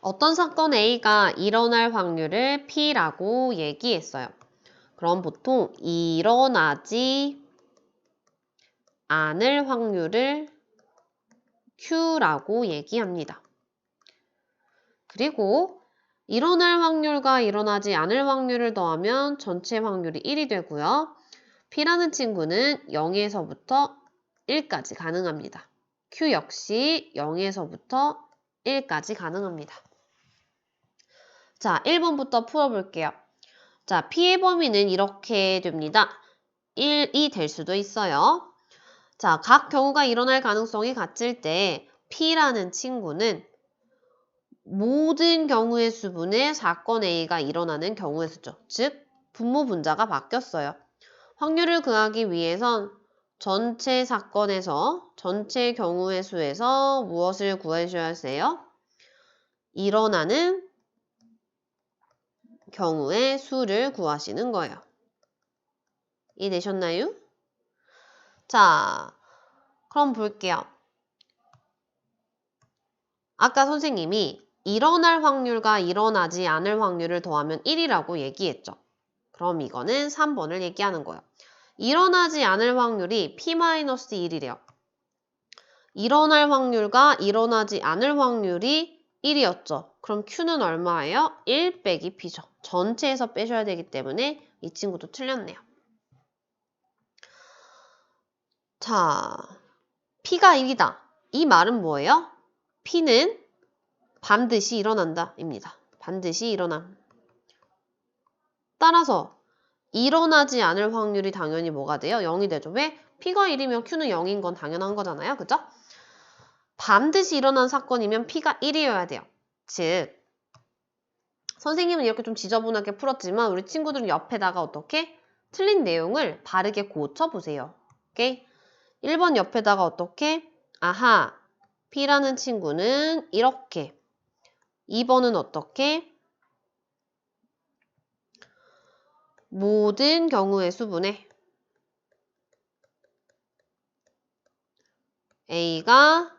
어떤 사건 A가 일어날 확률을 P라고 얘기했어요. 그럼 보통 일어나지 않을 확률을 Q라고 얘기합니다. 그리고 일어날 확률과 일어나지 않을 확률을 더하면 전체 확률이 1이 되고요. P라는 친구는 0에서부터 1까지 가능합니다. Q 역시 0에서부터 1까지 가능합니다. 자, 1번부터 풀어볼게요. 자, P의 범위는 이렇게 됩니다. 1이 될 수도 있어요. 자, 각 경우가 일어날 가능성이 같을 때 P라는 친구는 모든 경우의 수분의 사건 A가 일어나는 경우의 수죠. 즉, 분모 분자가 바뀌었어요. 확률을 구하기 위해선 전체 사건에서 전체 경우의 수에서 무엇을 구해줘야 하세요? 일어나는 경우의 수를 구하시는 거예요. 이해되셨나요? 자, 그럼 볼게요. 아까 선생님이 일어날 확률과 일어나지 않을 확률을 더하면 1이라고 얘기했죠. 그럼 이거는 3번을 얘기하는 거예요. 일어나지 않을 확률이 P-1이래요. 일어날 확률과 일어나지 않을 확률이 1이었죠. 그럼 Q는 얼마예요? 1 빼기 P죠. 전체에서 빼셔야 되기 때문에 이 친구도 틀렸네요. 자, P가 1이다. 이 말은 뭐예요? P는 반드시 일어난다 입니다. 반드시 일어남. 따라서 일어나지 않을 확률이 당연히 뭐가 돼요? 0이 되죠. 왜? P가 1이면 Q는 0인 건 당연한 거잖아요. 그죠? 반드시 일어난 사건이면 P가 1이어야 돼요. 즉, 선생님은 이렇게 좀 지저분하게 풀었지만 우리 친구들은 옆에다가 어떻게? 틀린 내용을 바르게 고쳐보세요. 오케이? 1번 옆에다가 어떻게? 아하, P라는 친구는 이렇게. 2번은 어떻게? 모든 경우의 수분에 A가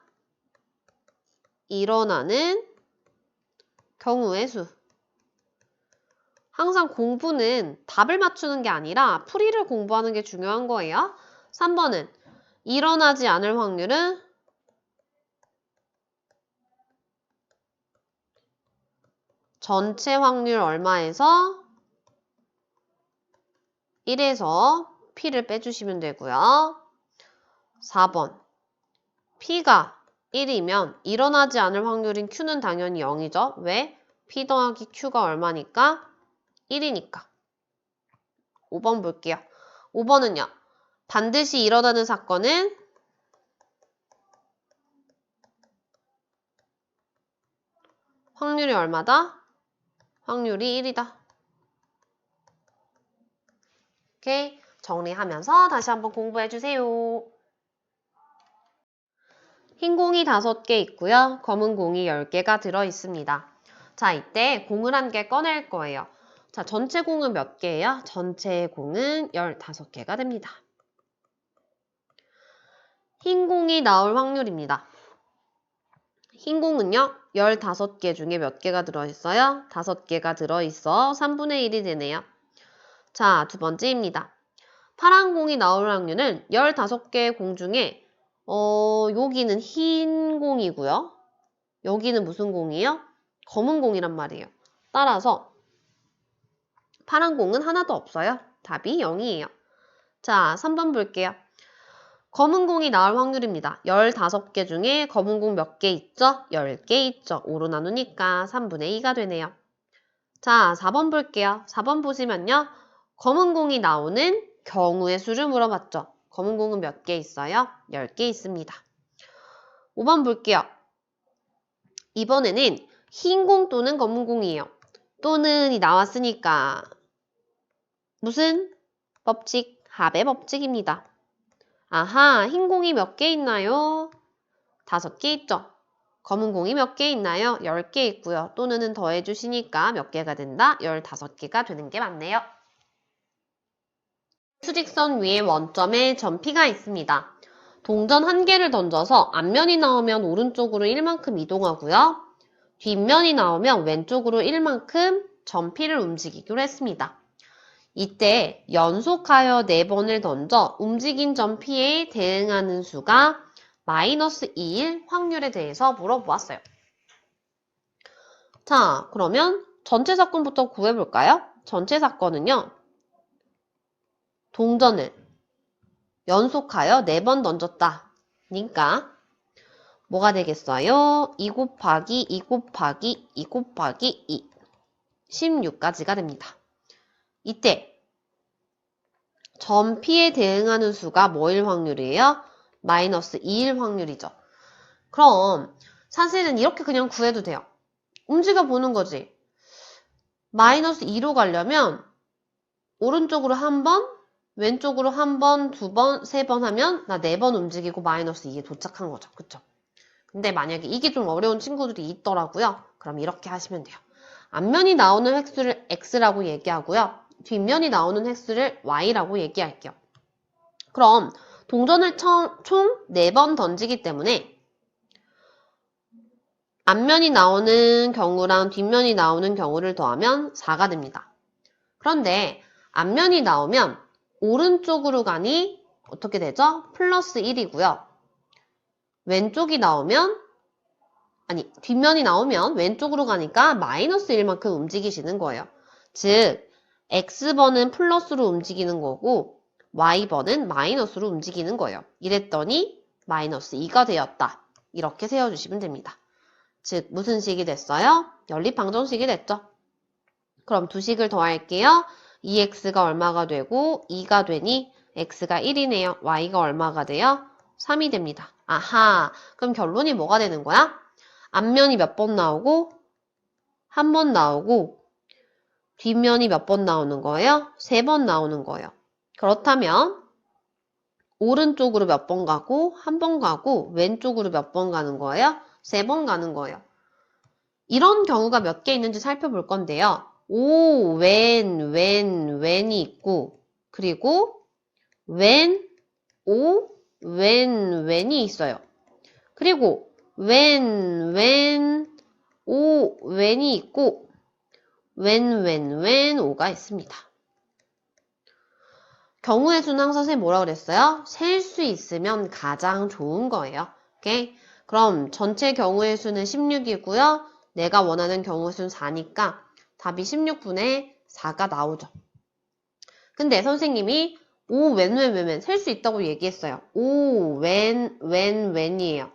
일어나는 경우의 수. 항상 공부는 답을 맞추는 게 아니라 풀이를 공부하는 게 중요한 거예요. 3번은 일어나지 않을 확률은 전체 확률 얼마에서 1에서 P를 빼주시면 되고요. 4번 P가 1이면 일어나지 않을 확률인 Q는 당연히 0이죠. 왜? P 더하기 Q가 얼마니까? 1이니까. 5번 볼게요. 5번은요. 반드시 일어나는 사건은 확률이 얼마다? 확률이 1이다. 오케이. 정리하면서 다시 한번 공부해주세요. 흰 공이 5개 있고요. 검은 공이 10개가 들어있습니다. 자, 이때 공을 한 개 꺼낼 거예요. 자, 전체 공은 몇 개예요? 전체 공은 15개가 됩니다. 흰 공이 나올 확률입니다. 흰 공은요, 15개 중에 몇 개가 들어있어요? 5개가 들어있어 3분의 1이 되네요. 자, 두 번째입니다. 파란 공이 나올 확률은 15개의 공 중에 여기는 흰 공이고요. 여기는 무슨 공이에요? 검은 공이란 말이에요. 따라서 파란 공은 하나도 없어요. 답이 0이에요. 자, 3번 볼게요. 검은 공이 나올 확률입니다. 15개 중에 검은 공 몇 개 있죠? 10개 있죠. 5로 나누니까 3분의 2가 되네요. 자, 4번 볼게요. 4번 보시면요. 검은 공이 나오는 경우의 수를 물어봤죠. 검은 공은 몇 개 있어요? 10개 있습니다. 5번 볼게요. 이번에는 흰 공 또는 검은 공이에요. 또는이 나왔으니까 무슨 법칙? 합의 법칙입니다. 아하, 흰 공이 몇 개 있나요? 5개 있죠. 검은 공이 몇 개 있나요? 10개 있고요. 또는은 더해주시니까 몇 개가 된다? 15개가 되는 게 맞네요. 수직선 위에 원점에 점 P가 있습니다. 동전 1개를 던져서 앞면이 나오면 오른쪽으로 1만큼 이동하고요. 뒷면이 나오면 왼쪽으로 1만큼 전피를 움직이기로 했습니다. 이때 연속하여 4번을 던져 움직인 전피에 대응하는 수가 마이너스 2일 확률에 대해서 물어보았어요. 자, 그러면 전체 사건부터 구해볼까요? 전체 사건은요. 동전을 연속하여 4번 던졌다. 그러니까 뭐가 되겠어요? 2 곱하기 2 곱하기 2 곱하기 2 16까지가 됩니다. 이때 전피에 대응하는 수가 뭐일 확률이에요? 마이너스 2일 확률이죠. 그럼 사실은 이렇게 그냥 구해도 돼요. 움직여 보는 거지. 마이너스 2로 가려면 오른쪽으로 한 번, 왼쪽으로 한 번, 2번, 3번 하면 나 4번 움직이고 마이너스 2에 도착한 거죠. 그쵸? 근데 만약에 이게 좀 어려운 친구들이 있더라고요. 그럼 이렇게 하시면 돼요. 앞면이 나오는 획수를 x라고 얘기하고요. 뒷면이 나오는 획수를 y라고 얘기할게요. 그럼 동전을 총 4번 던지기 때문에 앞면이 나오는 경우랑 뒷면이 나오는 경우를 더하면 4가 됩니다. 그런데 앞면이 나오면 오른쪽으로 가니 어떻게 되죠? 플러스 1이고요. 왼쪽이 나오면 뒷면이 나오면 왼쪽으로 가니까 마이너스 1만큼 움직이시는 거예요. 즉 X번은 플러스로 움직이는 거고 Y번은 마이너스로 움직이는 거예요. 이랬더니 마이너스 2가 되었다. 이렇게 세워주시면 됩니다. 즉 무슨 식이 됐어요? 연립방정식이 됐죠. 그럼 두 식을 더할게요. 2x가 얼마가 되고 2가 되니 x가 1이네요. y가 얼마가 돼요? 3이 됩니다. 아하, 그럼 결론이 뭐가 되는 거야? 앞면이 몇 번 나오고 한 번 나오고 뒷면이 몇 번 나오는 거예요? 3번 나오는 거예요. 그렇다면 오른쪽으로 몇 번 가고 한 번 가고 왼쪽으로 몇 번 가는 거예요? 3번 가는 거예요. 이런 경우가 몇 개 있는지 살펴볼 건데요. 오, 웬이 있고 그리고 웬이 있어요. 그리고 웬이 있고 오가 있습니다. 경우의 수는 항상 선생님 뭐라 그랬어요? 셀 수 있으면 가장 좋은 거예요. 오케이? 그럼 전체 경우의 수는 16이고요. 내가 원하는 경우의 수는 4니까 답이 16분의 4가 나오죠. 근데 선생님이 웬 셀 수 있다고 얘기했어요. 웬이에요.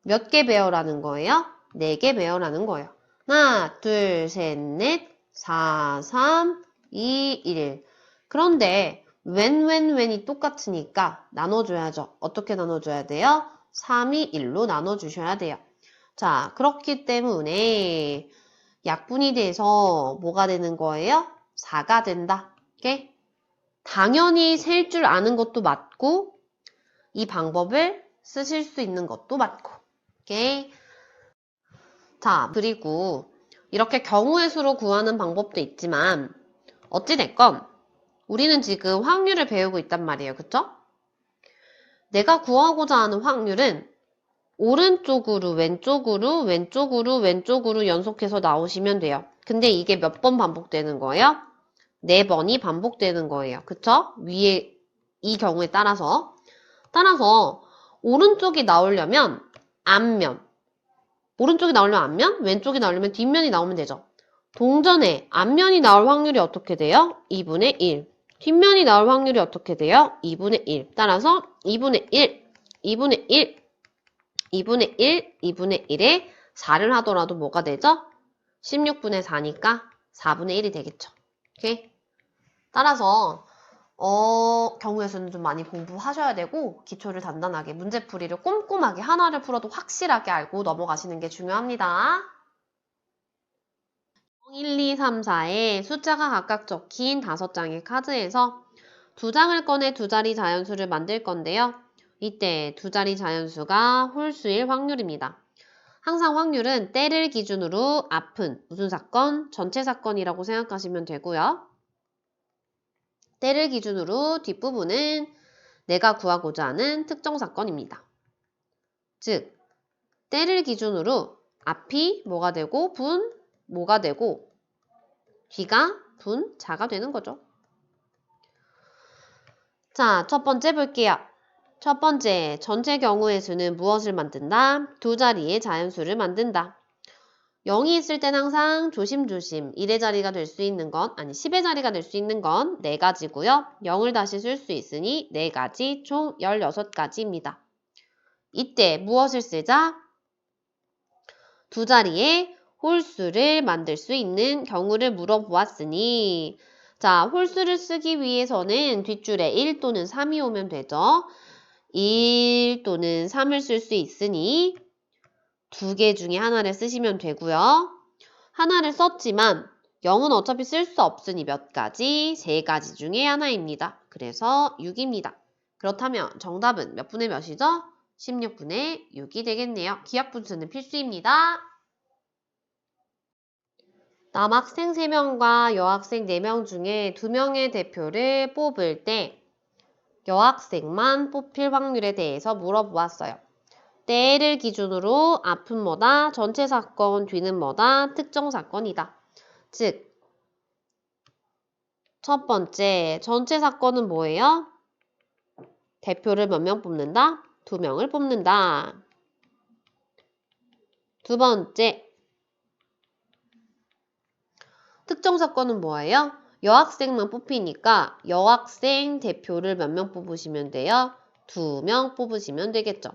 몇 개 배열하는 거예요? 4개 배열하는 거예요. 하나, 둘, 셋, 넷, 4, 3, 2, 1. 그런데 웬이 똑같으니까 나눠줘야죠. 어떻게 나눠줘야 돼요? 3, 2, 1로 나눠주셔야 돼요. 자, 그렇기 때문에 약분이 돼서 뭐가 되는 거예요? 4가 된다. 오케이? 당연히 셀 줄 아는 것도 맞고 이 방법을 쓰실 수 있는 것도 맞고. 오케이? 자, 그리고 이렇게 경우의 수로 구하는 방법도 있지만 어찌됐건 우리는 지금 확률을 배우고 있단 말이에요. 그쵸? 내가 구하고자 하는 확률은 오른쪽으로 왼쪽으로 연속해서 나오시면 돼요. 근데 이게 몇 번 반복되는 거예요? 4번이 반복되는 거예요. 그쵸? 위에 이 경우에 따라서 오른쪽이 나오려면 앞면, 왼쪽이 나오려면 뒷면이 나오면 되죠. 동전에 앞면이 나올 확률이 어떻게 돼요? 2분의 1. 뒷면이 나올 확률이 어떻게 돼요? 2분의 1. 따라서 2분의 1, 2분의 1, 2분의 1, 2분의 1에 4를 하더라도 뭐가 되죠? 16분의 4니까 4분의 1이 되겠죠. 오케이? 따라서 경우의 수는 좀 많이 공부하셔야 되고 기초를 단단하게 문제풀이를 꼼꼼하게 하나를 풀어도 확실하게 알고 넘어가시는 게 중요합니다. 1, 2, 3, 4에 숫자가 각각 적힌 5장의 카드에서 2장을 꺼내 2자리 자연수를 만들 건데요. 이때 2자리 자연수가 홀수일 확률입니다. 항상 확률은 때를 기준으로 앞은 무슨 사건? 전체 사건이라고 생각하시면 되고요. 때를 기준으로 뒷부분은 내가 구하고자 하는 특정 사건입니다. 즉, 때를 기준으로 앞이 뭐가 되고 분 뭐가 되고 뒤가 분 자가 되는 거죠. 자, 첫 번째 볼게요. 첫 번째, 전체 경우의 수는 무엇을 만든다? 두 자리의 자연수를 만든다. 0이 있을 땐 항상 조심조심 1의 자리가 될 수 있는 건, 아니 10의 자리가 될 수 있는 건 4가지고요. 0을 다시 쓸 수 있으니 4가지, 총 16가지입니다. 이때 무엇을 쓰자? 두 자리의 홀수를 만들 수 있는 경우를 물어보았으니, 자, 홀수를 쓰기 위해서는 뒷줄에 1 또는 3이 오면 되죠. 1 또는 3을 쓸 수 있으니 두 개 중에 하나를 쓰시면 되고요. 하나를 썼지만 0은 어차피 쓸 수 없으니 몇 가지? 3가지 중에 하나입니다. 그래서 6입니다. 그렇다면 정답은 몇 분의 몇이죠? 16분의 6이 되겠네요. 기하분수는 필수입니다. 남학생 3명과 여학생 4명 중에 2명의 대표를 뽑을 때 여학생만 뽑힐 확률에 대해서 물어보았어요. 때를 기준으로 앞은 뭐다? 전체 사건, 뒤는 뭐다? 특정 사건이다. 즉, 첫 번째, 전체 사건은 뭐예요? 대표를 몇 명 뽑는다? 2명을 뽑는다. 두 번째, 특정 사건은 뭐예요? 여학생만 뽑히니까 여학생 대표를 몇 명 뽑으시면 돼요? 2명 뽑으시면 되겠죠.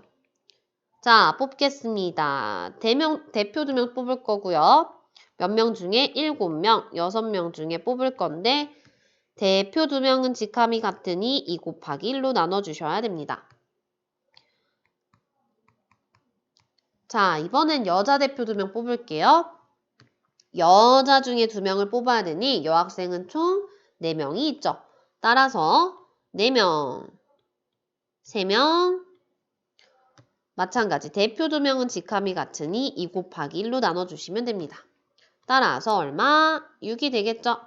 자, 뽑겠습니다. 대표 2명 뽑을 거고요. 몇 명 중에 7명, 6명 중에 뽑을 건데 대표 2명은 직함이 같으니 2 곱하기 1로 나눠주셔야 됩니다. 자, 이번엔 여자 대표 2명 뽑을게요. 여자 중에 2명을 뽑아야 되니 여학생은 총 4명이 있죠. 따라서 4명, 3명, 마찬가지 대표 2명은 직함이 같으니 2 곱하기 1로 나눠주시면 됩니다. 따라서 얼마? 6이 되겠죠?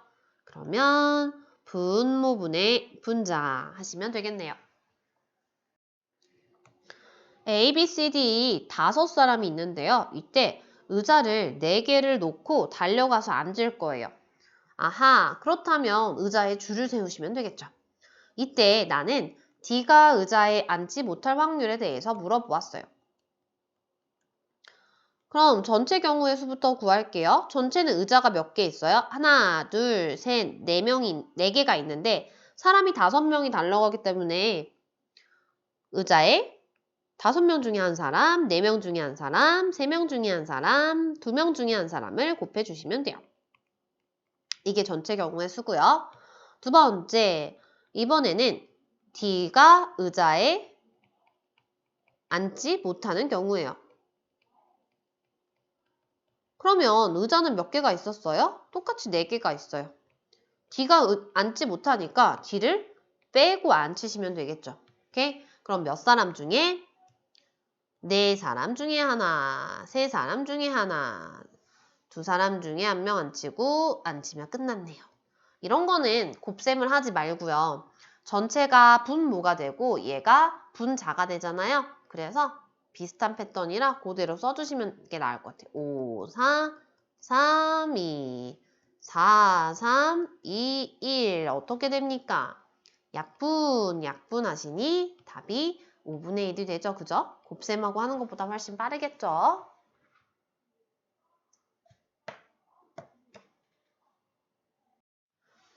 그러면 분모분의 분자 하시면 되겠네요. A, B, C, D 5사람이 있는데요. 이때 의자를 4개를 놓고 달려가서 앉을 거예요. 아하, 그렇다면 의자에 줄을 세우시면 되겠죠. 이때 나는 D가 의자에 앉지 못할 확률에 대해서 물어보았어요. 그럼 전체 경우의 수부터 구할게요. 전체는 의자가 몇 개 있어요? 하나, 둘, 셋, 4개가 있는데 사람이 5명이 달려가기 때문에 의자에 5명 중에 한 사람, 4명 중에 한 사람, 3명 중에 한 사람, 2명 중에 한 사람을 곱해주시면 돼요. 이게 전체 경우의 수고요. 두 번째, 이번에는 D가 의자에 앉지 못하는 경우예요. 그러면 의자는 몇 개가 있었어요? 똑같이 4개가 있어요. D가 앉지 못하니까 D를 빼고 앉히시면 되겠죠. 오케이? 그럼 몇 사람 중에? 4사람 중에 하나, 3사람 중에 하나, 2사람 중에 1명 앉히고 앉히면 끝났네요. 이런 거는 곱셈을 하지 말고요. 전체가 분모가 되고 얘가 분자가 되잖아요. 그래서 비슷한 패턴이라 그대로 써주시면 게 나을 것 같아요. 5, 4, 3, 2, 4, 3, 2, 1 어떻게 됩니까? 약분 하시니 답이 5분의 1이 되죠. 그죠? 곱셈하고 하는 것보다 훨씬 빠르겠죠?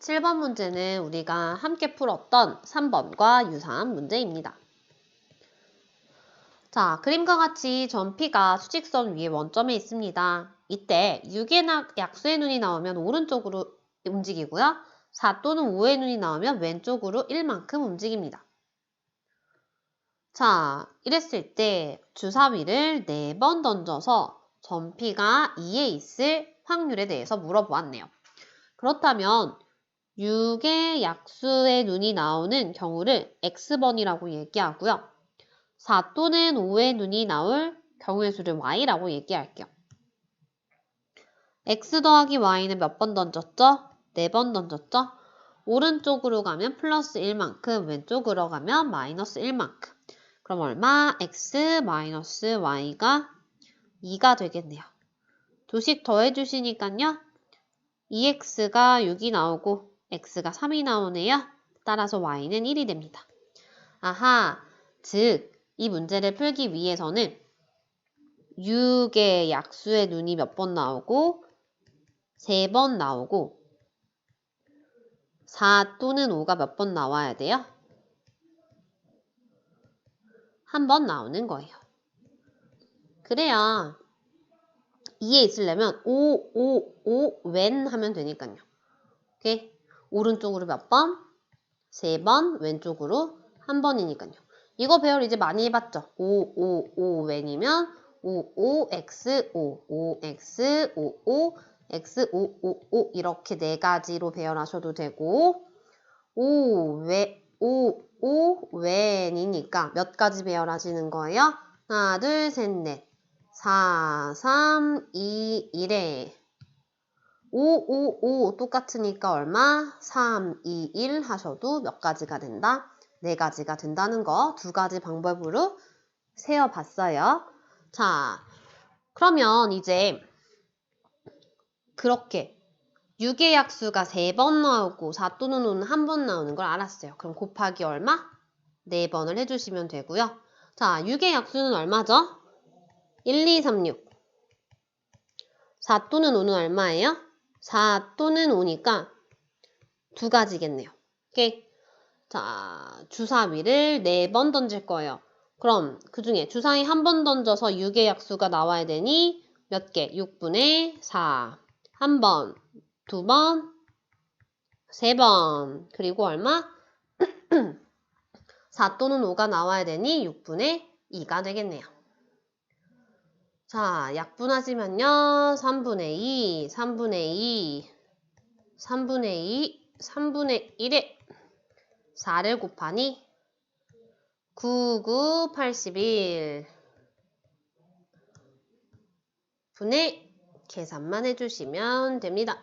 (7번) 문제는 우리가 함께 풀었던 3번과 유사한 문제입니다. 자, 그림과 같이 점 P가 수직선 위에 원점에 있습니다. 이때 6의 약수의 눈이 나오면 오른쪽으로 움직이고요. 4 또는 5의 눈이 나오면 왼쪽으로 1만큼 움직입니다. 자, 이랬을 때 주사위를 4번 던져서 점 P가 2에 있을 확률에 대해서 물어보았네요. 그렇다면 6의 약수의 눈이 나오는 경우를 X번이라고 얘기하고요. 4 또는 5의 눈이 나올 경우의 수를 Y라고 얘기할게요. X 더하기 Y는 몇 번 던졌죠? 4번 던졌죠? 오른쪽으로 가면 플러스 1만큼, 왼쪽으로 가면 마이너스 1만큼. 그럼 얼마? X 마이너스 Y가 2가 되겠네요. 두씩 더해주시니까요. 2x가 6이 나오고 x가 3이 나오네요. 따라서 y는 1이 됩니다. 아하, 즉 이 문제를 풀기 위해서는 6의 약수의 눈이 몇 번 나오고 3번 나오고 4 또는 5가 몇 번 나와야 돼요? 한 번 나오는 거예요. 그래야 이해 있으려면 5 하면 되니까요. 오케이? 오른쪽으로 몇 번? 3번, 왼쪽으로 한 번이니까요. 이거 배열 이제 많이 해봤죠? 5이면 5x, 5x, x, 5 이렇게 네 가지로 배열하셔도 되고 5웬이니까 몇 가지 배열하시는 거예요? 하나, 둘, 셋, 넷 4, 3, 2, 1에 5 똑같으니까 얼마? 3, 2, 1 하셔도 몇 가지가 된다? 네 가지가 된다는 거 두 가지 방법으로 세어봤어요. 자, 그러면 이제 그렇게 6의 약수가 3번 나오고 4 또는 5는 한 번 나오는 걸 알았어요. 그럼 곱하기 얼마? 4번을 해주시면 되고요. 자, 6의 약수는 얼마죠? 1, 2, 3, 6. 4 또는 5는 얼마예요? 4 또는 5니까 두 가지겠네요. 오케이? 자, 주사위를 4번 던질 거예요. 그럼 그 중에 주사위 한 번 던져서 6의 약수가 나와야 되니 몇 개? 6분의 4. 한 번, 두 번, 3번. 그리고 얼마? 4 또는 5가 나와야 되니 6분의 2가 되겠네요. 자, 약분하시면요. 3분의 2, 3분의 2, 3분의 2, 3분의 1에 4를 곱하니 9, 9, 81 분의 계산만 해주시면 됩니다.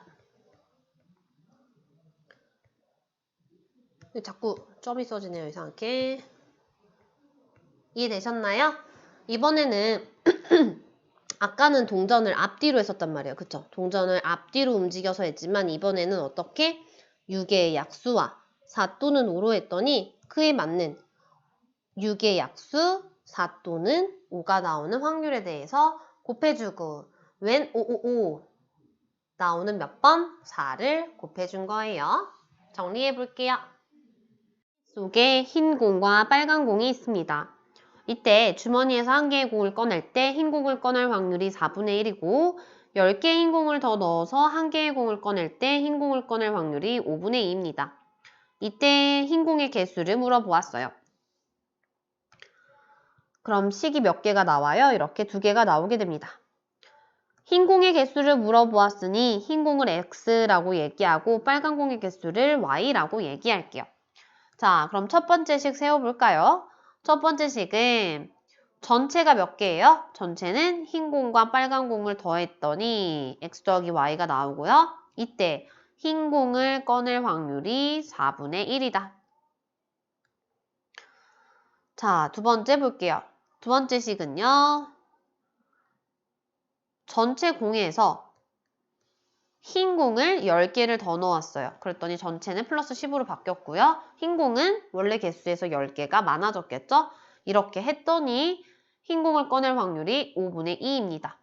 자꾸 점이 써지네요. 이상하게. 이해되셨나요? 이번에는 아까는 동전을 앞뒤로 했었단 말이에요. 그쵸? 동전을 앞뒤로 움직여서 했지만 이번에는 어떻게? 6의 약수와 4 또는 5로 했더니 그에 맞는 6의 약수 4 또는 5가 나오는 확률에 대해서 곱해주고 웬 5 나오는 몇 번? 4를 곱해준 거예요. 정리해 볼게요. 속에 흰 공과 빨간 공이 있습니다. 이때 주머니에서 한 개의 공을 꺼낼 때 흰 공을 꺼낼 확률이 4분의 1이고 10개의 흰 공을 더 넣어서 한 개의 공을 꺼낼 때 흰 공을 꺼낼 확률이 5분의 2입니다. 이때 흰 공의 개수를 물어보았어요. 그럼 식이 몇 개가 나와요? 이렇게 2개가 나오게 됩니다. 흰 공의 개수를 물어보았으니 흰 공을 x라고 얘기하고 빨간 공의 개수를 y라고 얘기할게요. 자, 그럼 첫 번째 식 세워볼까요? 첫 번째 식은 전체가 몇 개예요? 전체는 흰 공과 빨간 공을 더했더니 x 더하기 y가 나오고요. 이때 흰 공을 꺼낼 확률이 4분의 1이다. 자, 두 번째 볼게요. 두 번째 식은요. 전체 공에서 흰 공을 10개를 더 넣었어요. 그랬더니 전체는 플러스 10으로 바뀌었고요. 흰 공은 원래 개수에서 10개가 많아졌겠죠? 이렇게 했더니 흰 공을 꺼낼 확률이 5분의 2입니다.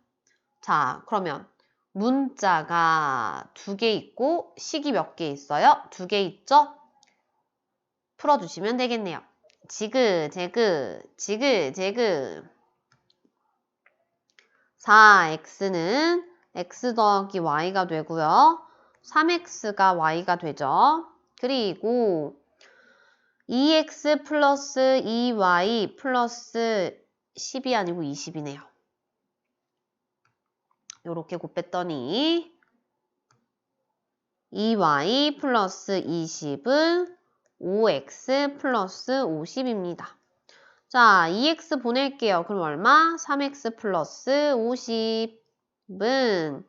자, 그러면 문자가 2개 있고 식이 몇 개 있어요? 2개 있죠? 풀어주시면 되겠네요. 지그재그, 지그재그. 4x는 x 더하기 y가 되고요. 3x가 y가 되죠. 그리고 2x 플러스 2y 플러스 10이 아니고 20이네요. 이렇게 곱했더니 2y 플러스 20은 5x 플러스 50입니다. 자, 2x 보낼게요. 그럼 얼마? 3x 플러스 50은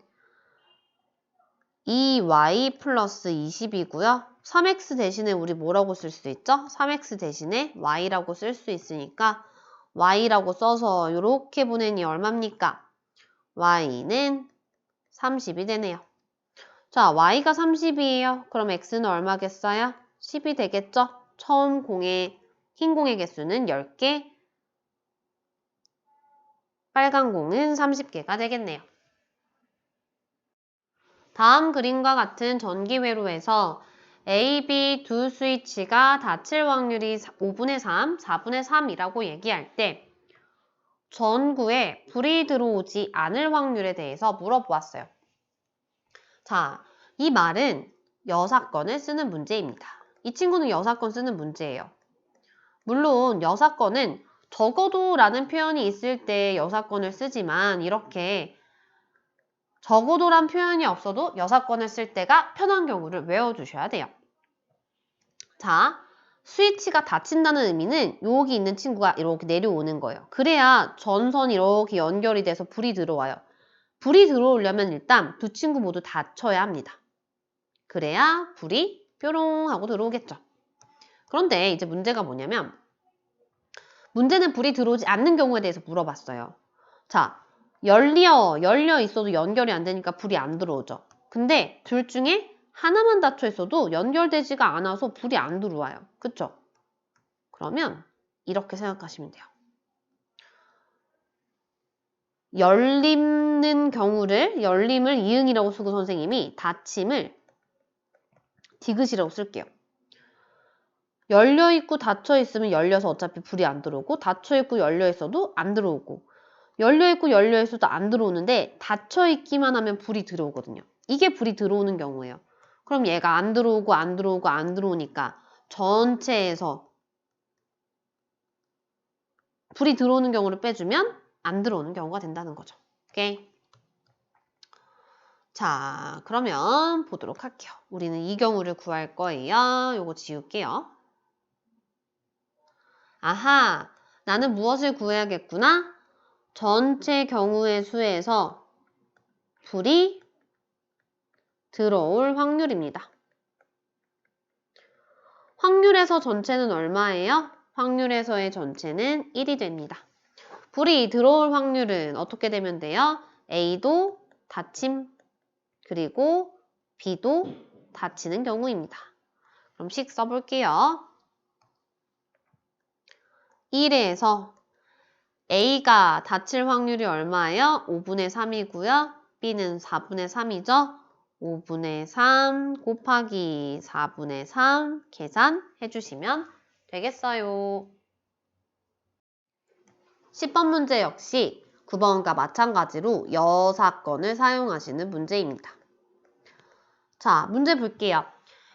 2y 플러스 20이고요. 3x 대신에 우리 뭐라고 쓸 수 있죠? 3x 대신에 y라고 쓸 수 있으니까 y라고 써서 이렇게 보내니 얼마입니까? y는 30이 되네요. 자, y가 30이에요. 그럼 x는 얼마겠어요? 10이 되겠죠? 처음 흰 공의 개수는 10개, 빨간 공은 30개가 되겠네요. 다음 그림과 같은 전기 회로에서 A, B 두 스위치가 닫힐 확률이 5분의 3, 4분의 3이라고 얘기할 때 전구에 불이 들어오지 않을 확률에 대해서 물어보았어요. 자, 이 말은 여사건을 쓰는 문제입니다. 이 친구는 여사건 쓰는 문제예요. 물론 여사건은 적어도 라는 표현이 있을 때 여사건을 쓰지만 이렇게 적어도란 표현이 없어도 여사건을 쓸 때가 편한 경우를 외워주셔야 돼요. 자, 스위치가 닫힌다는 의미는 여기 있는 친구가 이렇게 내려오는 거예요. 그래야 전선이 이렇게 연결이 돼서 불이 들어와요. 불이 들어오려면 일단 두 친구 모두 닫혀야 합니다. 그래야 불이 뾰롱 하고 들어오겠죠. 그런데 이제 문제가 뭐냐면 문제는 불이 들어오지 않는 경우에 대해서 물어봤어요. 자, 열려 있어도 연결이 안 되니까 불이 안 들어오죠. 근데 둘 중에 하나만 닫혀 있어도 연결되지가 않아서 불이 안 들어와요. 그쵸? 그러면 이렇게 생각하시면 돼요. 열림을 이응이라고 쓰고 선생님이 닫힘을 디귿이라고 쓸게요. 열려있고 닫혀있으면 열려서 어차피 불이 안 들어오고 닫혀있고 열려있어도 안 들어오고 열려있고 열려있어도 안 들어오는데 닫혀있기만 하면 불이 들어오거든요. 이게 불이 들어오는 경우예요. 그럼 얘가 안 들어오고 안 들어오고 안 들어오니까 전체에서 불이 들어오는 경우를 빼주면 안 들어오는 경우가 된다는 거죠. 오케이? 자, 그러면 보도록 할게요. 우리는 이 경우를 구할 거예요. 요거 지울게요. 아하, 나는 무엇을 구해야겠구나? 전체 경우의 수에서 불이 들어올 확률입니다. 확률에서 전체는 얼마예요? 확률에서의 전체는 1이 됩니다. 불이 들어올 확률은 어떻게 되면 돼요? A도 닫힘, 그리고 B도 닫히는 경우입니다. 그럼 식 써볼게요. 1에서 A가 닫힐 확률이 얼마예요? 5분의 3이고요. B는 4분의 3이죠. 5분의 3 곱하기 4분의 3 계산해 주시면 되겠어요. 10번 문제 역시 9번과 마찬가지로 여사건을 사용하시는 문제입니다. 자, 문제 볼게요.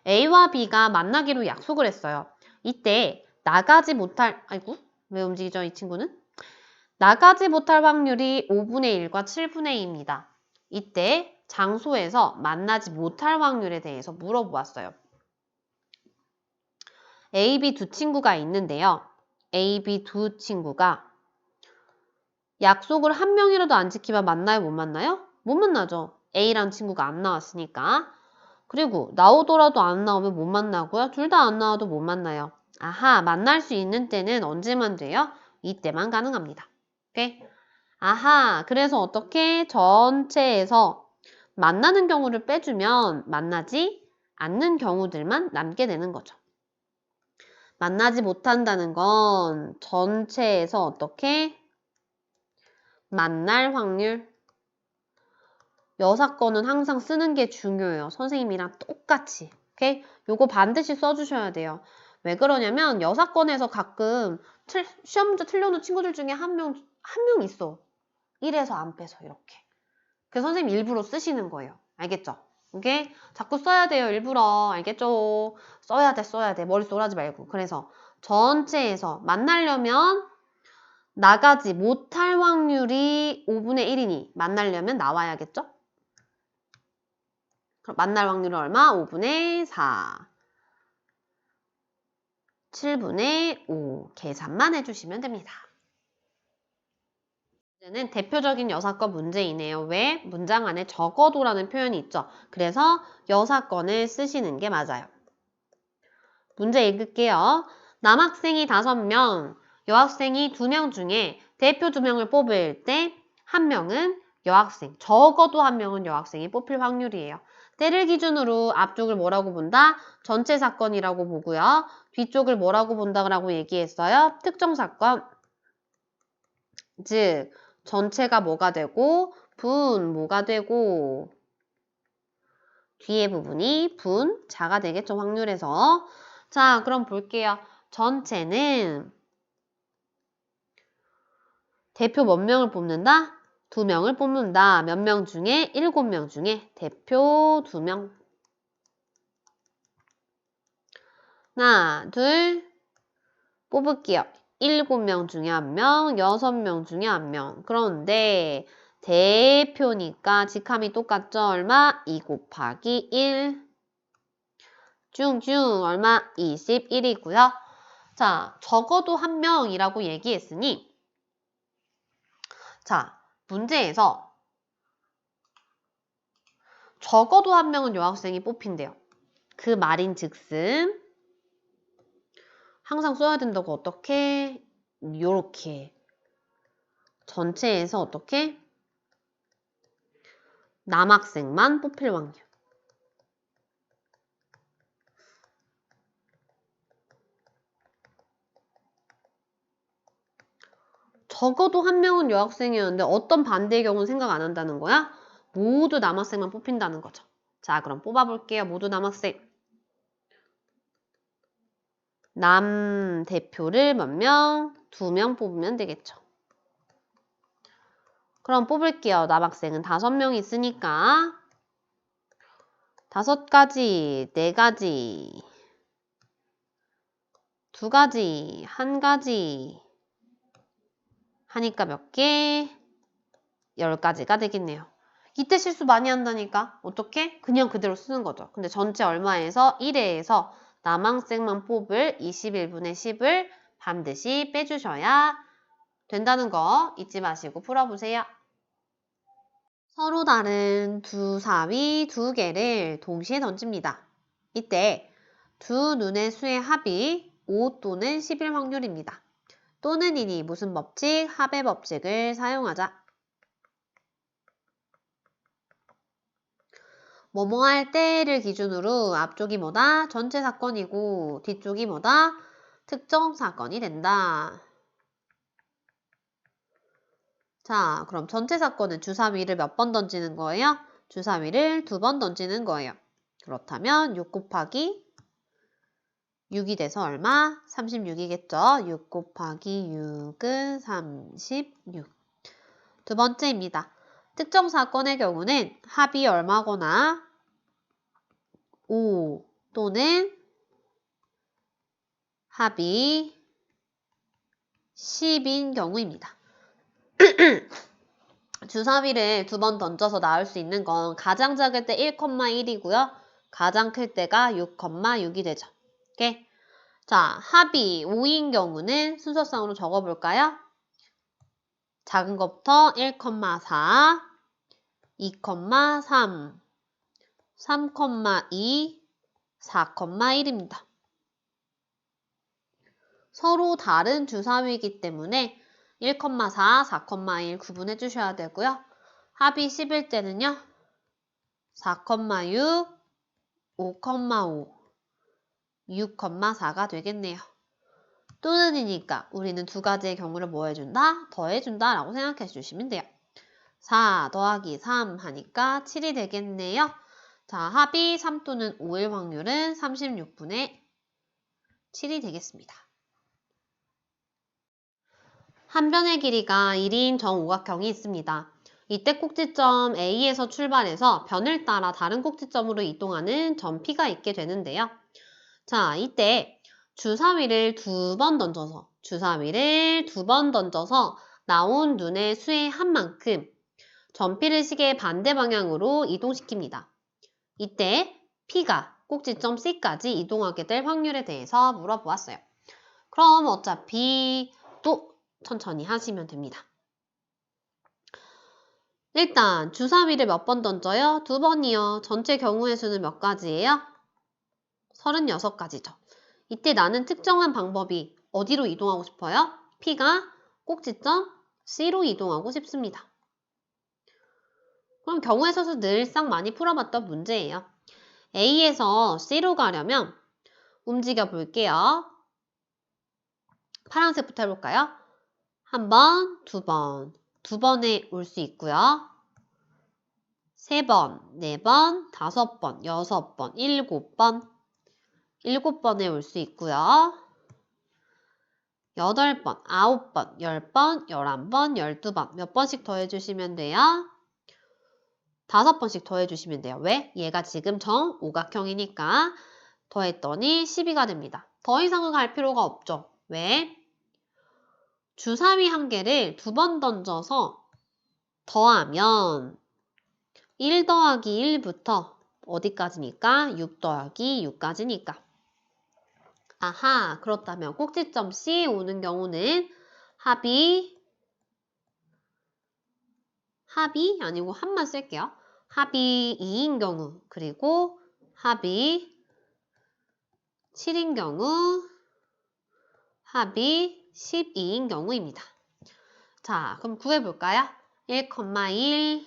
A와 B가 만나기로 약속을 했어요. 이때 나가지 못할, 아이고, 왜 움직이죠, 이 친구는? 나가지 못할 확률이 5분의 1과 7분의 2입니다. 이때 장소에서 만나지 못할 확률에 대해서 물어보았어요. A, B 두 친구가 있는데요. A, B 두 친구가 약속을 한 명이라도 안 지키면 만나요, 못 만나요? 못 만나죠. A라는 친구가 안 나왔으니까. 그리고 나오더라도 안 나오면 못 만나고요. 둘 다 안 나와도 못 만나요. 아하, 만날 수 있는 때는 언제만 돼요? 이때만 가능합니다. 오케이? 아하, 그래서 어떻게 전체에서 만나는 경우를 빼주면 만나지 않는 경우들만 남게 되는 거죠. 만나지 못한다는 건 전체에서 어떻게 만날 확률. 여사건은 항상 쓰는 게 중요해요. 선생님이랑 똑같이. 오케이? 요거 반드시 써주셔야 돼요. 왜 그러냐면 여사건에서 가끔 시험 문제 틀려놓은 친구들 중에 한 명 있어. 1에서 안 빼서 이렇게. 그래서 선생님 일부러 쓰시는 거예요. 알겠죠? 오케이? 자꾸 써야 돼요. 일부러. 알겠죠? 써야 돼. 머리 쏠하지 말고. 그래서 전체에서 만나려면 나가지 못할 확률이 5분의 1이니 만나려면 나와야겠죠? 그럼 만날 확률은 얼마? 5분의 4. 7분의 5. 계산만 해주시면 됩니다. 문제는 대표적인 여사건 문제이네요. 왜? 문장 안에 적어도라는 표현이 있죠. 그래서 여사건을 쓰시는 게 맞아요. 문제 읽을게요. 남학생이 5명, 여학생이 2명 중에 대표 2명을 뽑을 때 한 명은 여학생, 적어도 한 명은 여학생이 뽑힐 확률이에요. 때를 기준으로 앞쪽을 뭐라고 본다? 전체 사건이라고 보고요. 뒤쪽을 뭐라고 본다고 얘기했어요? 특정 사건. 즉 전체가 뭐가 되고 분 뭐가 되고 뒤에 부분이 분 자가 되겠죠. 확률에서. 자 그럼 볼게요. 전체는 대표 몇 명을 뽑는다? 2명을 뽑는다. 몇 명 중에? 7명 중에 대표 2명. 하나, 둘 뽑을게요. 7명 중에 1명, 6명 중에 1명. 그런데 대표니까 직함이 똑같죠? 얼마? 2 곱하기 1. 중 얼마? 21이고요. 자, 적어도 1명이라고 얘기했으니 자, 문제에서 적어도 1명은 여학생이 뽑힌대요. 그 말인 즉슨 항상 써야 된다고 어떻게? 요렇게 전체에서 어떻게? 남학생만 뽑힐 확률. 적어도 1명은 여학생이었는데 어떤 반대의 경우는 생각 안 한다는 거야? 모두 남학생만 뽑힌다는 거죠. 자, 그럼 뽑아볼게요. 모두 남학생. 남 대표를 몇 명? 2명 뽑으면 되겠죠. 그럼 뽑을게요. 남학생은 5명 있으니까 5가지, 4가지, 2가지, 1가지 하니까 몇 개? 10가지가 되겠네요. 이때 실수 많이 한다니까. 어떻게? 그냥 그대로 쓰는 거죠. 근데 전체 얼마에서 1회에서 남학생만 뽑을 21분의 10을 반드시 빼주셔야 된다는 거 잊지 마시고 풀어보세요. 서로 다른 두 사위 2개를 동시에 던집니다. 이때 두 눈의 수의 합이 5 또는 10일 확률입니다. 또는 이니 무슨 법칙? 합의 법칙을 사용하자. 뭐뭐 할 때를 기준으로 앞쪽이 뭐다? 전체 사건이고 뒤쪽이 뭐다? 특정 사건이 된다. 자, 그럼 전체 사건은 주사위를 몇 번 던지는 거예요? 주사위를 2번 던지는 거예요. 그렇다면 6 곱하기 6이 돼서 얼마? 36이겠죠? 6 곱하기 6은 36. 두 번째입니다. 특정 사건의 경우는 합이 얼마거나 5 또는 합이 10인 경우입니다. 주사위를 2번 던져서 나올 수 있는 건 가장 작을 때 1,1이고요. 가장 클 때가 6,6이 되죠. 오케이? 자, 합이 5인 경우는 순서상으로 적어볼까요? 작은 것부터 1,4, 2,3, 3,2, 4,1입니다. 서로 다른 주사위이기 때문에 1,4, 4,1 구분해 주셔야 되고요. 합이 10일 때는요. 4,6, 5,5, 6,4가 되겠네요. 또는이니까 우리는 2가지의 경우를 뭐 해준다? 더해준다 라고 생각해 주시면 돼요. 4 더하기 3 하니까 7이 되겠네요. 자, 합이 3 또는 5일 확률은 36분의 7이 되겠습니다. 한 변의 길이가 1인 정오각형이 있습니다. 이때 꼭지점 A에서 출발해서 변을 따라 다른 꼭지점으로 이동하는 점 P가 있게 되는데요. 자, 이때 주사위를 2번 던져서 나온 눈의 수의 합만큼 점 P를 시계의 반대 방향으로 이동시킵니다. 이때 P가 꼭지점 C까지 이동하게 될 확률에 대해서 물어보았어요. 그럼 어차피 또 천천히 하시면 됩니다. 일단 주사위를 몇 번 던져요? 2번이요. 전체 경우의 수는 몇 가지예요? 36가지죠. 이때 나는 특정한 방법이 어디로 이동하고 싶어요? P가 꼭지점 C로 이동하고 싶습니다. 그럼 경우의 수수 늘상 많이 풀어봤던 문제예요. A에서 C로 가려면 움직여 볼게요. 파란색부터 해볼까요? 한 번, 두 번. 두 번에 올 수 있고요. 세 번, 네 번, 다섯 번, 여섯 번, 일곱 번. 일곱 번에 올 수 있고요. 여덟 번, 아홉 번, 열 번, 열한 번, 열두 번. 몇 번씩 더해주시면 돼요? 다섯 번씩 더해주시면 돼요. 왜? 얘가 지금 정오각형이니까 더했더니 12가 됩니다. 더 이상은 갈 필요가 없죠. 왜? 주사위 한 개를 두 번 던져서 더하면 1 더하기 1부터 어디까지니까? 6 더하기 6까지니까. 아하, 그렇다면 꼭지점 C 오는 경우는 합이 아니고 합만 쓸게요. 합이 2인 경우, 그리고 합이 7인 경우, 합이 12인 경우입니다. 자, 그럼 구해볼까요? 1,1,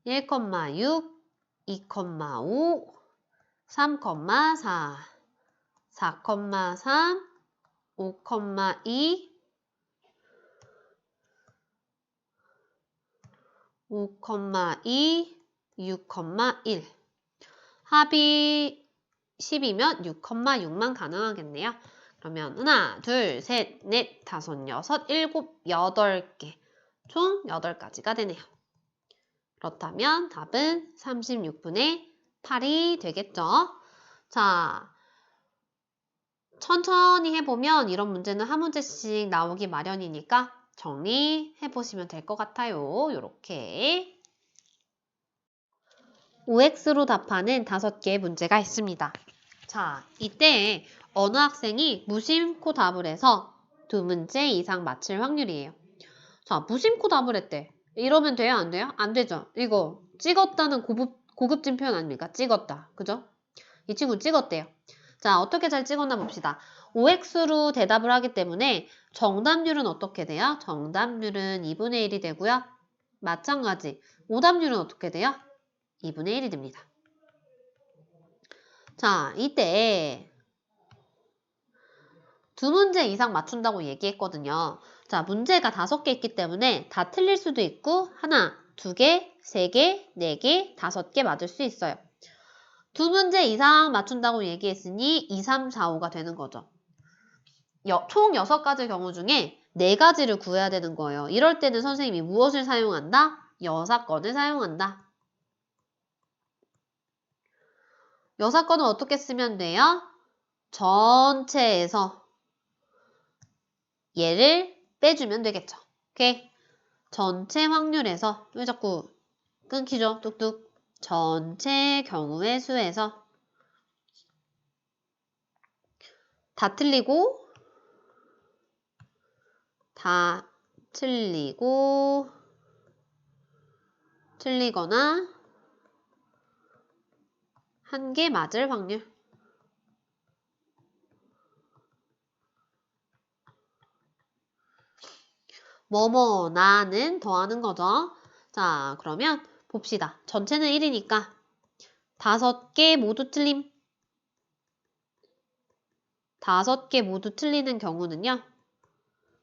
1,6, 2,5, 3,4, 4,3, 5,2, 5,2, 6,1. 합이 10이면 6,6만 가능하겠네요. 그러면 하나, 둘, 셋, 넷, 다섯, 여섯, 일곱, 여덟 개. 총 8가지가 되네요. 그렇다면 답은 36분의 8이 되겠죠. 자, 천천히 해보면 이런 문제는 한 문제씩 나오기 마련이니까 정리해보시면 될 것 같아요. 요렇게. OX로 답하는 5개의 문제가 있습니다. 자, 이때 어느 학생이 무심코 답을 해서 2문제 이상 맞힐 확률이에요. 자, 무심코 답을 했대. 이러면 돼요? 안 돼요? 안 되죠. 이거 찍었다는 고급진 표현 아닙니까? 찍었다. 그죠? 이 친구 찍었대요. 자, 어떻게 잘 찍었나 봅시다. OX로 대답을 하기 때문에 정답률은 어떻게 돼요? 정답률은 2분의 1이 되고요. 마찬가지. 오답률은 어떻게 돼요? 2분의 1이 됩니다. 자, 이때 2문제 이상 맞춘다고 얘기했거든요. 자, 문제가 5개 있기 때문에 다 틀릴 수도 있고 하나, 2개, 3개, 4개, 5개 맞을 수 있어요. 2문제 이상 맞춘다고 얘기했으니 2, 3, 4, 5가 되는 거죠. 총 6가지 경우 중에 4가지를 구해야 되는 거예요. 이럴 때는 선생님이 무엇을 사용한다? 여사건을 사용한다. 여사건은 어떻게 쓰면 돼요? 전체에서 얘를 빼주면 되겠죠. 오케이? 전체 확률에서 왜 자꾸 끊기죠? 뚝뚝. 전체 경우의 수에서 다 틀리고 틀리거나 한 개 맞을 확률. 뭐뭐 나는 더하는 거죠. 자, 그러면 봅시다. 전체는 1이니까 5개 모두 틀림. 5개 모두 틀리는 경우는요.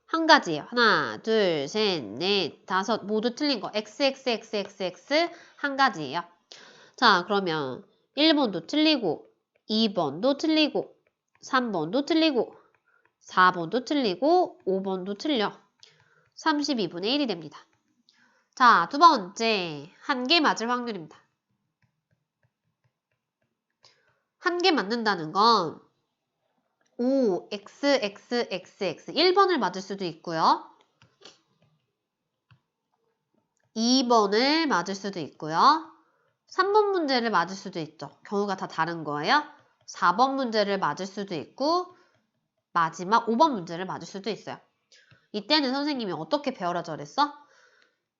한 가지예요. 하나, 둘, 셋, 넷, 5 모두 틀린 거. XXXXX 한 가지예요. 자, 그러면 1번도 틀리고 2번도 틀리고 3번도 틀리고 4번도 틀리고 5번도 틀려. 32분의 1이 됩니다. 자, 두 번째. 한 개 맞을 확률입니다. 한 개 맞는다는 건 O, X, X, X, X. 1번을 맞을 수도 있고요. 2번을 맞을 수도 있고요. 3번 문제를 맞을 수도 있죠. 경우가 다 다른 거예요. 4번 문제를 맞을 수도 있고 마지막 5번 문제를 맞을 수도 있어요. 이때는 선생님이 어떻게 배워라 저랬어?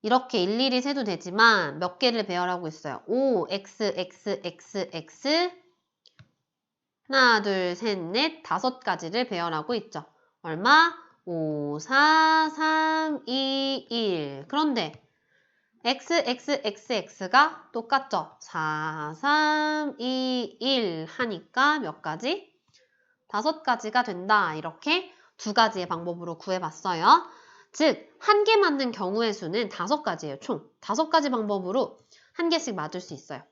이렇게 일일이 세도 되지만 몇 개를 배열하고 있어요. O, X, X, X, X 하나, 둘, 셋, 넷, 5가지를 배열하고 있죠. 얼마? 5, 4, 3, 2, 1. 그런데 xxxx가 똑같죠? 4, 3, 2, 1 하니까 몇 가지? 5가지가 된다. 이렇게 2가지의 방법으로 구해봤어요. 즉, 한 개 맞는 경우의 수는 5가지예요. 총 5가지 방법으로 한 개씩 맞을 수 있어요.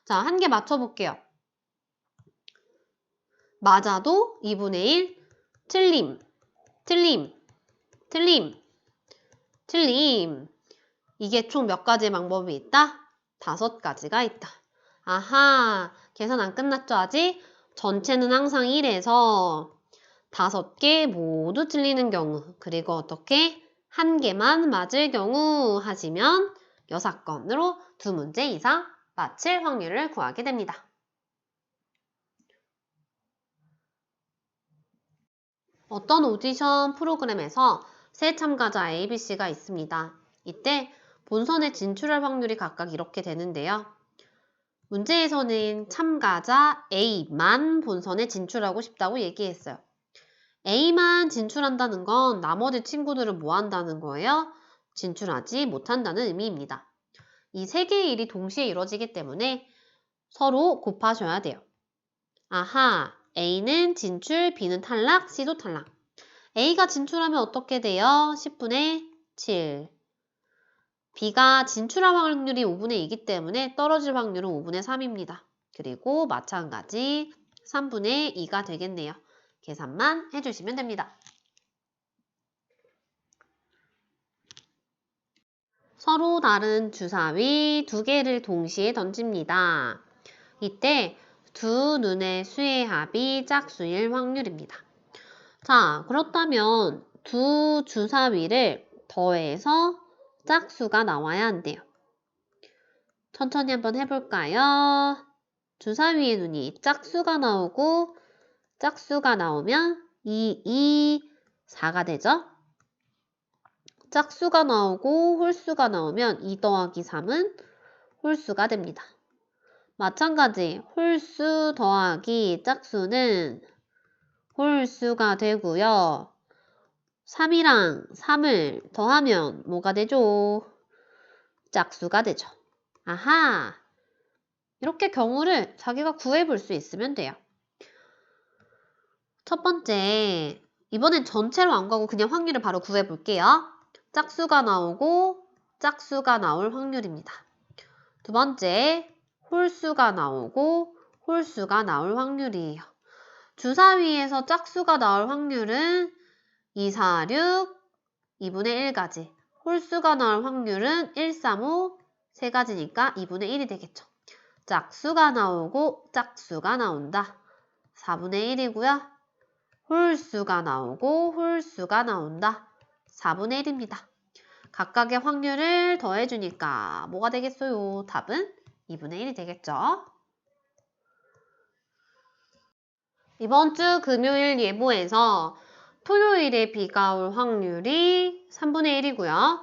자, 한 개 맞춰볼게요. 맞아도 2분의 1, 틀림, 틀림, 틀림, 틀림. 이게 총 몇 가지의 방법이 있다? 5가지가 있다. 아하, 계산 안 끝났죠, 아직? 전체는 항상 1에서 5개 모두 틀리는 경우, 그리고 어떻게? 한 개만 맞을 경우 하시면 6건으로 2문제 이상 맞힐 확률을 구하게 됩니다. 어떤 오디션 프로그램에서 세 참가자 ABC가 있습니다. 이때 본선에 진출할 확률이 각각 이렇게 되는데요. 문제에서는 참가자 A만 본선에 진출하고 싶다고 얘기했어요. A만 진출한다는 건 나머지 친구들은 뭐 한다는 거예요? 진출하지 못한다는 의미입니다. 이 세 개의 일이 동시에 이루어지기 때문에 서로 곱하셔야 돼요. 아하, A는 진출, B는 탈락, C도 탈락. A가 진출하면 어떻게 돼요? 10분의 7. B가 진출할 확률이 5분의 2이기 때문에 떨어질 확률은 5분의 3입니다. 그리고 마찬가지 3분의 2가 되겠네요. 계산만 해주시면 됩니다. 서로 다른 주사위 2개를 동시에 던집니다. 이때 두 눈의 수의 합이 짝수일 확률입니다. 자, 그렇다면 두 주사위를 더해서 짝수가 나와야 한대요. 천천히 한번 해볼까요? 주사위의 눈이 짝수가 나오고 짝수가 나오면 2, 2, 4가 되죠? 짝수가 나오고 홀수가 나오면 2 더하기 3은 홀수가 됩니다. 마찬가지 홀수 더하기 짝수는 홀수가 되고요. 3이랑 3을 더하면 뭐가 되죠? 짝수가 되죠. 아하! 이렇게 경우를 자기가 구해볼 수 있으면 돼요. 첫 번째, 이번엔 전체로 안 가고 그냥 확률을 바로 구해볼게요. 짝수가 나오고 짝수가 나올 확률입니다. 두 번째, 홀수가 나오고 홀수가 나올 확률이에요. 주사위에서 짝수가 나올 확률은 2, 4, 6, 2분의 1가지. 홀수가 나올 확률은 1, 3, 5, 3가지니까 2분의 1이 되겠죠. 짝수가 나오고 짝수가 나온다. 4분의 1이고요. 홀수가 나오고 홀수가 나온다. 4분의 1입니다. 각각의 확률을 더해주니까 뭐가 되겠어요? 답은 2분의 1이 되겠죠. 이번 주 금요일 예보에서 토요일에 비가 올 확률이 3분의 1이고요.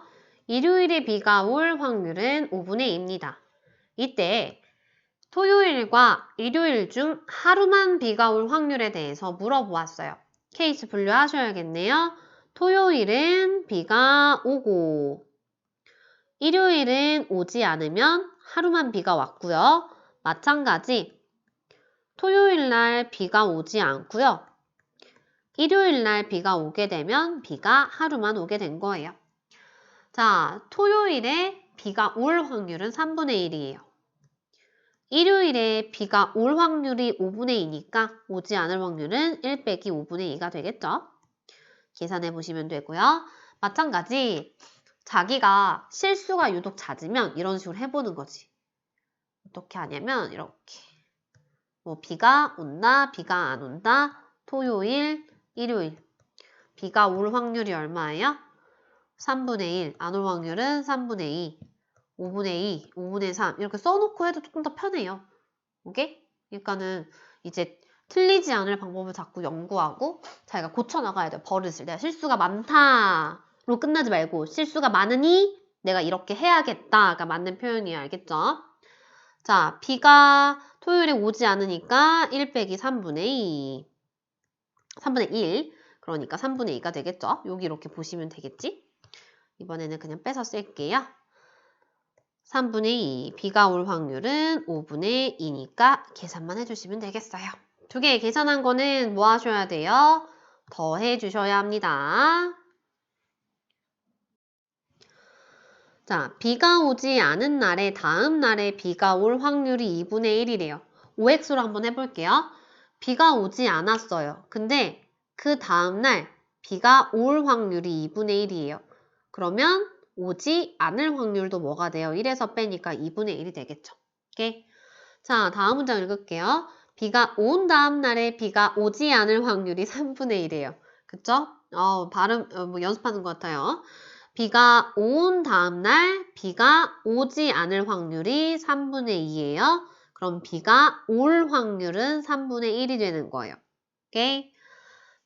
일요일에 비가 올 확률은 5분의 2입니다. 이때 토요일과 일요일 중 하루만 비가 올 확률에 대해서 물어보았어요. 케이스 분류하셔야겠네요. 토요일은 비가 오고 일요일은 오지 않으면 하루만 비가 왔고요. 마찬가지 토요일 날 비가 오지 않고요. 일요일 날 비가 오게 되면 비가 하루만 오게 된 거예요. 자, 토요일에 비가 올 확률은 3분의 1이에요. 일요일에 비가 올 확률이 5분의 2니까 오지 않을 확률은 1 빼기 5분의 2가 되겠죠. 계산해 보시면 되고요. 마찬가지 자기가 실수가 유독 잦으면 이런 식으로 해보는 거지. 어떻게 하냐면 이렇게 뭐 비가 온다, 비가 안 온다, 토요일, 일요일 비가 올 확률이 얼마예요? 3분의 1, 안 올 확률은 3분의 2, 5분의 2, 5분의 3 이렇게 써놓고 해도 조금 더 편해요. 오케이? 그러니까는 이제 틀리지 않을 방법을 자꾸 연구하고 자기가 고쳐나가야 돼요. 버릇을. 내가 실수가 많다로 끝나지 말고 실수가 많으니 내가 이렇게 해야겠다가 맞는 표현이에요. 알겠죠? 자, 비가 토요일에 오지 않으니까 1 빼기 3분의 2. 3분의 1. 그러니까 3분의 2가 되겠죠? 여기 이렇게 보시면 되겠지? 이번에는 그냥 빼서 쓸게요. 3분의 2. 비가 올 확률은 5분의 2니까 계산만 해주시면 되겠어요. 두 개 계산한 거는 뭐 하셔야 돼요? 더해 주셔야 합니다. 자, 비가 오지 않은 날에 다음 날에 비가 올 확률이 2분의 1이래요. OX로 한번 해볼게요. 비가 오지 않았어요. 근데 그 다음 날 비가 올 확률이 2분의 1이에요. 그러면 오지 않을 확률도 뭐가 돼요? 1에서 빼니까 2분의 1이 되겠죠. 오케이? 자, 다음 문장 읽을게요. 비가 온 다음 날에 비가 오지 않을 확률이 3분의 1이에요. 그쵸? 발음 뭐 연습하는 것 같아요. 비가 온 다음 날 비가 오지 않을 확률이 3분의 2예요. 그럼 비가 올 확률은 3분의 1이 되는 거예요. 오케이?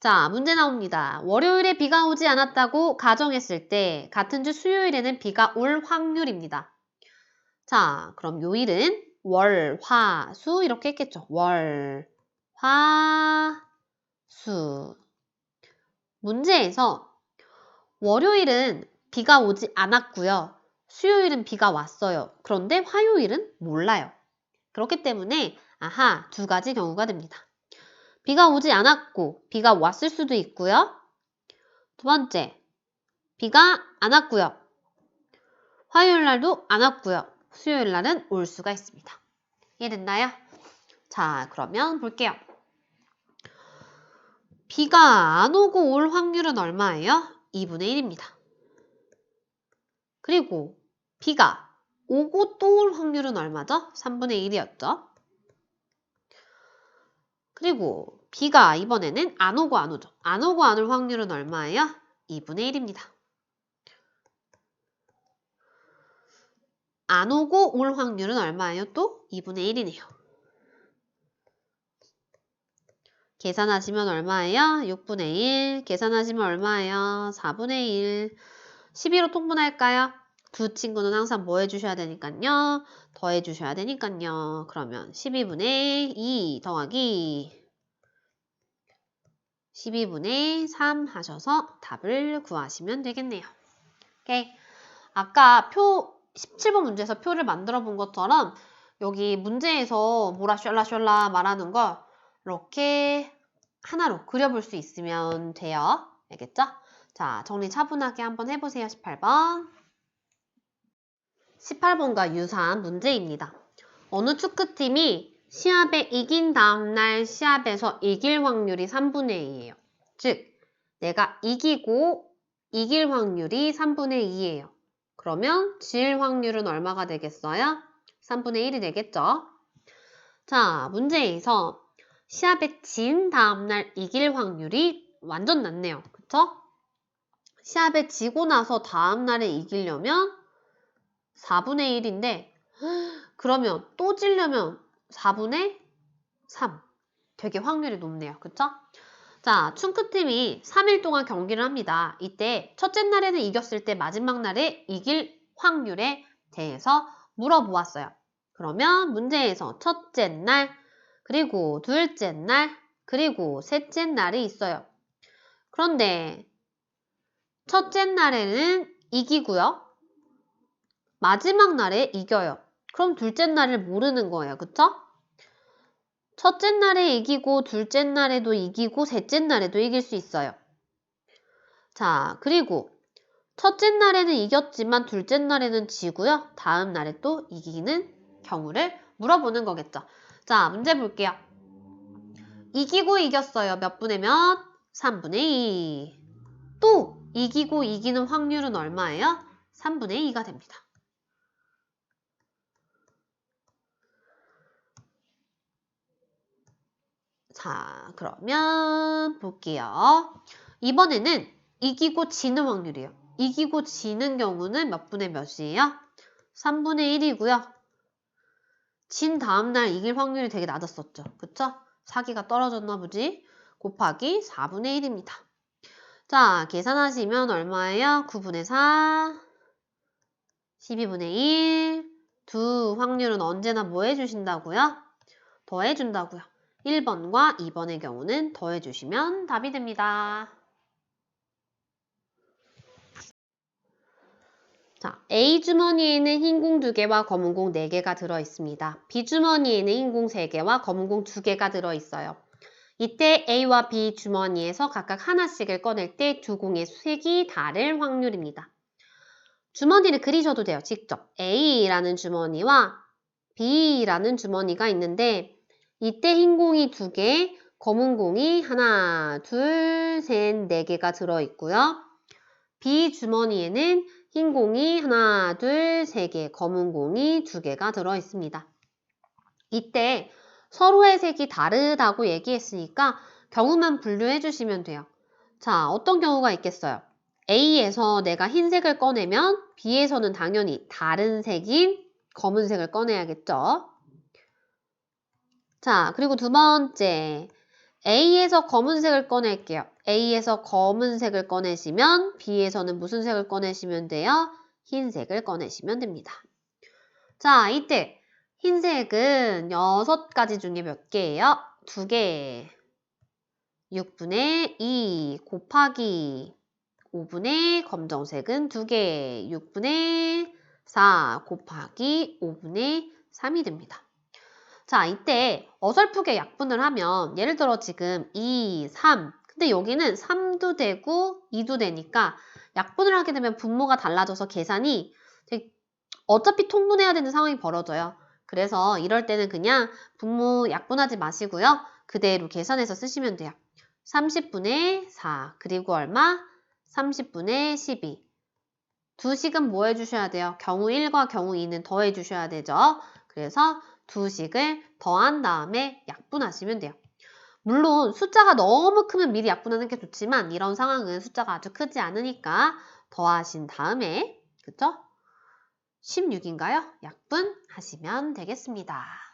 자, 문제 나옵니다. 월요일에 비가 오지 않았다고 가정했을 때 같은 주 수요일에는 비가 올 확률입니다. 자, 그럼 요일은 월, 화, 수 이렇게 했겠죠. 월, 화, 수. 문제에서 월요일은 비가 오지 않았고요. 수요일은 비가 왔어요. 그런데 화요일은 몰라요. 그렇기 때문에 아하, 두 가지 경우가 됩니다. 비가 오지 않았고 비가 왔을 수도 있고요. 두 번째, 비가 안 왔고요. 화요일 날도 안 왔고요. 수요일 날은 올 수가 있습니다. 이해됐나요? 자, 그러면 볼게요. 비가 안 오고 올 확률은 얼마예요? 2분의 1입니다. 그리고 비가 오고 또 올 확률은 얼마죠? 3분의 1이었죠. 그리고 비가 이번에는 안 오고 안 오죠. 안 오고 안 올 확률은 얼마예요? 2분의 1입니다. 안 오고 올 확률은 얼마예요? 또 2분의 1이네요. 계산하시면 얼마예요? 6분의 1. 계산하시면 얼마예요? 4분의 1. 12로 통분할까요? 두 친구는 항상 뭐 해주셔야 되니까요? 더해주셔야 되니까요. 그러면 12분의 2 더하기 12분의 3 하셔서 답을 구하시면 되겠네요. 오케이. 아까 표 17번 문제에서 표를 만들어 본 것처럼 여기 문제에서 뭐라 셜라 말하는 거 이렇게 하나로 그려볼 수 있으면 돼요. 알겠죠? 자, 정리 차분하게 한번 해보세요. 18번. 18번과 유사한 문제입니다. 어느 축구팀이 시합에 이긴 다음날 시합에서 이길 확률이 3분의 2예요. 즉, 내가 이기고 이길 확률이 3분의 2예요. 그러면 질 확률은 얼마가 되겠어요? 3분의 1이 되겠죠? 자, 문제에서 시합에 진 다음날 이길 확률이 완전 낮네요. 그쵸? 시합에 지고 나서 다음날에 이기려면 4분의 1인데 그러면 또 지려면 4분의 3. 되게 확률이 높네요. 그쵸? 자, 축구팀이 3일 동안 경기를 합니다. 이때 첫째 날에는 이겼을 때 마지막 날에 이길 확률에 대해서 물어보았어요. 그러면 문제에서 첫째 날, 그리고 둘째 날, 그리고 셋째 날이 있어요. 그런데 첫째 날에는 이기고요. 마지막 날에 이겨요. 그럼 둘째 날을 모르는 거예요. 그쵸? 첫째 날에 이기고 둘째 날에도 이기고 셋째 날에도 이길 수 있어요. 자, 그리고 첫째 날에는 이겼지만 둘째 날에는 지고요. 다음 날에 또 이기는 경우를 물어보는 거겠죠. 자, 문제 볼게요. 이기고 이겼어요. 몇 분의 몇? 3분의 2. 또 이기고 이기는 확률은 얼마예요? 3분의 2가 됩니다. 자, 그러면 볼게요. 이번에는 이기고 지는 확률이에요. 이기고 지는 경우는 몇 분의 몇이에요? 3분의 1이고요. 진 다음날 이길 확률이 되게 낮았었죠. 그쵸? 사기가 떨어졌나 보지? 곱하기 4분의 1입니다. 자, 계산하시면 얼마예요? 9분의 4, 12분의 1. 두 확률은 언제나 뭐 해주신다고요? 더해준다고요. 1번과 2번의 경우는 더해주시면 답이 됩니다. 자, A 주머니에는 흰 공 2개와 검은 공 4개가 들어있습니다. B 주머니에는 흰 공 3개와 검은 공 2개가 들어있어요. 이때 A와 B 주머니에서 각각 하나씩을 꺼낼 때 두 공의 색이 다를 확률입니다. 주머니를 그리셔도 돼요. 직접. A라는 주머니와 B라는 주머니가 있는데 이때 흰 공이 2개, 검은 공이 하나, 둘, 셋, 4개가 들어있고요. B 주머니에는 흰 공이 하나, 둘, 3개, 검은 공이 2개가 들어있습니다. 이때 서로의 색이 다르다고 얘기했으니까 경우만 분류해 주시면 돼요. 자, 어떤 경우가 있겠어요? A에서 내가 흰색을 꺼내면 B에서는 당연히 다른 색인 검은색을 꺼내야겠죠? 자, 그리고 두 번째. A에서 검은색을 꺼낼게요. A에서 검은색을 꺼내시면 B에서는 무슨 색을 꺼내시면 돼요? 흰색을 꺼내시면 됩니다. 자, 이때 흰색은 6가지 중에 몇 개예요? 2개. 6분의 2 곱하기 5분의 검정색은 2개. 6분의 4 곱하기 5분의 3이 됩니다. 자, 이때 어설프게 약분을 하면 예를 들어 지금 2, 3 근데 여기는 3도 되고 2도 되니까 약분을 하게 되면 분모가 달라져서 계산이 어차피 통분해야 되는 상황이 벌어져요. 그래서 이럴 때는 그냥 분모 약분하지 마시고요. 그대로 계산해서 쓰시면 돼요. 30분의 4 그리고 얼마? 30분의 12 두 식은 뭐 해주셔야 돼요? 경우 1과 경우 2는 더해 주셔야 되죠. 그래서 두 식을 더한 다음에 약분하시면 돼요. 물론 숫자가 너무 크면 미리 약분하는 게 좋지만 이런 상황은 숫자가 아주 크지 않으니까 더하신 다음에 그쵸? 16인가요? 약분하시면 되겠습니다.